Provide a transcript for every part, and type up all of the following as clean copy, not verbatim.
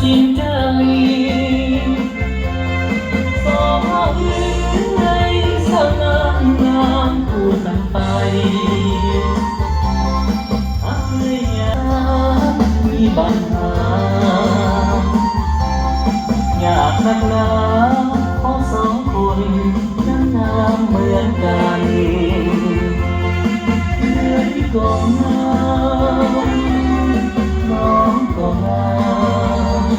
สินใจสองเอ้ยสงามงามคู่กันไปอักเลยยามมีปัญหาอยากนักหนาขอสองคนนั้นงามเหมือนกันเหนื่อยก็งามน้องก็งาม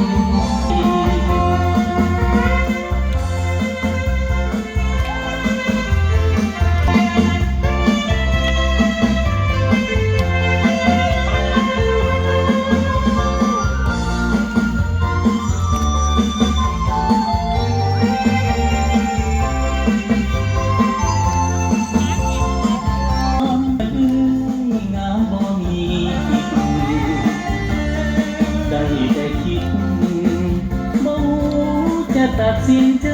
ได้คิดบ่จะตัดสินใจ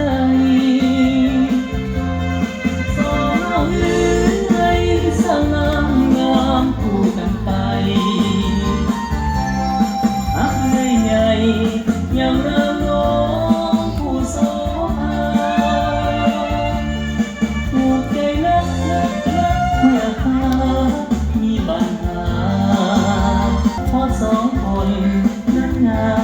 สองเอ้ยสง่างามคู่กันไปอักใหญ่อย่างนางน้องผู้โสภาถูกใจนักเมื่อหามีปัญหาเพราะสองคนนั้นงาม